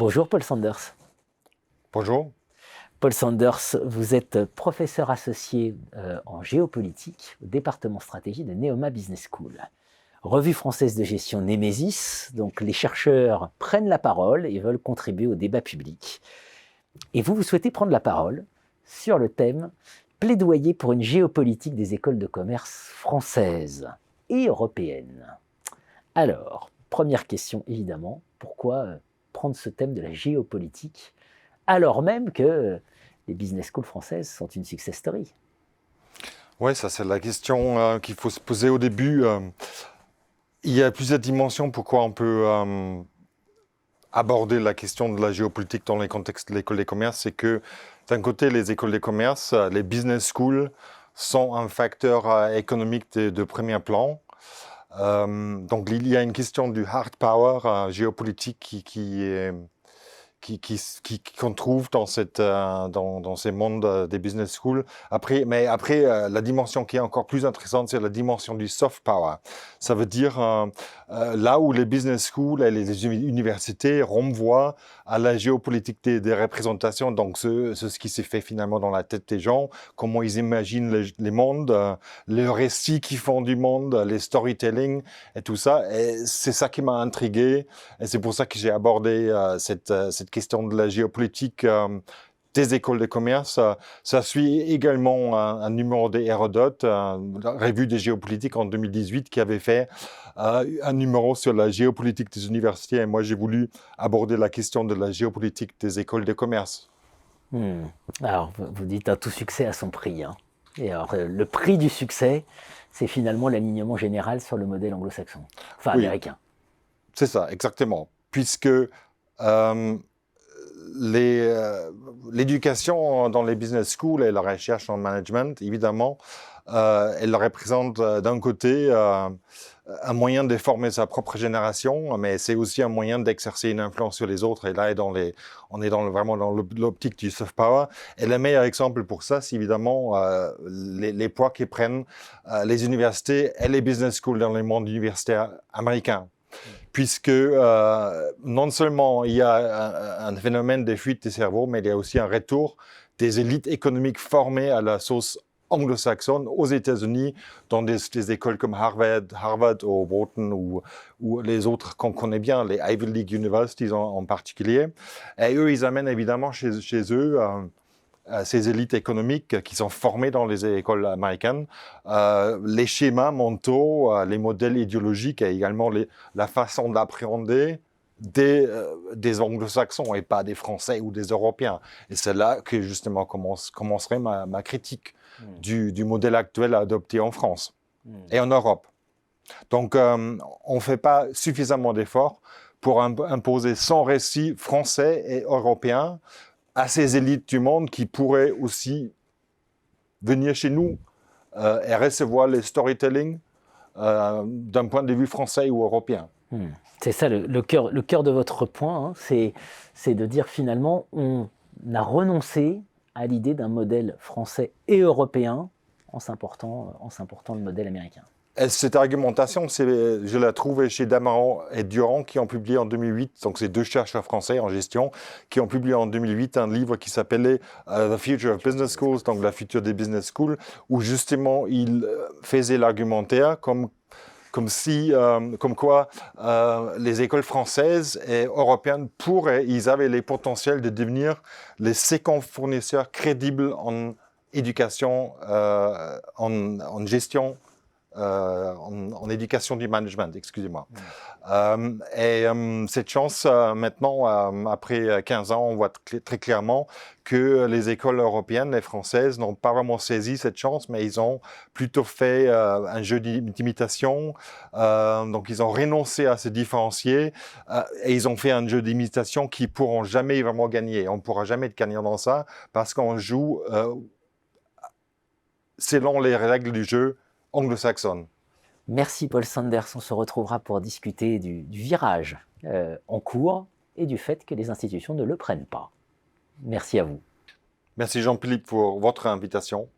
Bonjour Paul Sanders. Bonjour. Paul Sanders, vous êtes professeur associé en géopolitique au département stratégie de Neoma Business School. Revue française de gestion Némésis, donc les chercheurs prennent la parole et veulent contribuer au débat public. Et vous souhaitez prendre la parole sur le thème « Plaidoyer pour une géopolitique des écoles de commerce françaises et européennes ». Alors, première question évidemment, pourquoi prendre ce thème de la géopolitique alors même que les business schools françaises sont une success story? Oui, ça c'est la question qu'il faut se poser au début. Il y a plusieurs dimensions pourquoi on peut aborder la question de la géopolitique dans les contextes de l'école des commerces. C'est que d'un côté, les écoles des commerces, les business schools sont un facteur économique de premier plan. Donc il y a une question du hard power géopolitique qu'on trouve dans ces mondes des business schools. Après, la dimension qui est encore plus intéressante, c'est la dimension du soft power. Ça veut dire là où les business schools et les universités renvoient à la géopolitique des représentations, donc ce qui s'est fait finalement dans la tête des gens, comment ils imaginent les mondes, les récits qu'ils font du monde, les storytelling et tout ça. Et c'est ça qui m'a intrigué et c'est pour ça que j'ai abordé cette question de la géopolitique des écoles de commerce. Ça suit également un numéro de Hérodote, la revue des géopolitiques en 2018, qui avait fait un numéro sur la géopolitique des universités. Et moi, j'ai voulu aborder la question de la géopolitique des écoles de commerce. Alors, vous dites tout succès a son prix. Hein. Et alors, le prix du succès, c'est finalement l'alignement général sur le modèle anglo-saxon, enfin Oui, américain. c'est ça, exactement. Puisque l'éducation dans les business schools et la recherche en management, évidemment, elle représente d'un côté un moyen de former sa propre génération, mais c'est aussi un moyen d'exercer une influence sur les autres. Et là, on est vraiment dans l'optique du soft power. Et le meilleur exemple pour ça, c'est évidemment les poids que prennent les universités et les business schools dans le monde universitaire américain. Puisque non seulement il y a un phénomène de fuite des cerveaux, mais il y a aussi un retour des élites économiques formées à la sauce anglo-saxonne aux États-Unis, dans des écoles comme Harvard ou Wharton ou les autres qu'on connaît bien, les Ivy League Universities en particulier. Et eux, ils amènent évidemment chez eux ces élites économiques qui sont formées dans les écoles américaines, les schémas mentaux, les modèles idéologiques et également la façon d'appréhender des anglo-saxons et pas des Français ou des Européens. Et c'est là que justement commencerait ma critique du modèle actuel adopté en France et en Europe. Donc, on ne fait pas suffisamment d'efforts pour imposer son récit français et européen à ces élites du monde qui pourraient aussi venir chez nous et recevoir les storytelling d'un point de vue français ou européen. C'est ça le cœur de votre point, hein, c'est de dire finalement on a renoncé à l'idée d'un modèle français et européen en s'important le modèle américain. Et cette argumentation, je l'ai trouvée chez Damaran et Durand qui ont publié en 2008, donc c'est deux chercheurs français en gestion, qui ont publié en 2008 un livre qui s'appelait The Future of Business Schools, donc la future des business schools, où justement ils faisaient l'argumentaire comme quoi les écoles françaises et européennes ils avaient les potentiels de devenir les second fournisseurs crédibles en éducation, en gestion, en éducation du management, excusez-moi. Cette chance, maintenant, après 15 ans, on voit très clairement que les écoles européennes et françaises n'ont pas vraiment saisi cette chance, mais ils ont plutôt fait un jeu d'imitation. Donc, ils ont renoncé à se différencier et ils ont fait un jeu d'imitation qui ne pourront jamais vraiment gagner. On ne pourra jamais être gagnant dans ça parce qu'on joue selon les règles du jeu anglo-saxonne. Merci Paul Sanders, on se retrouvera pour discuter du virage en cours et du fait que les institutions ne le prennent pas. Merci à vous. Merci Jean-Philippe pour votre invitation.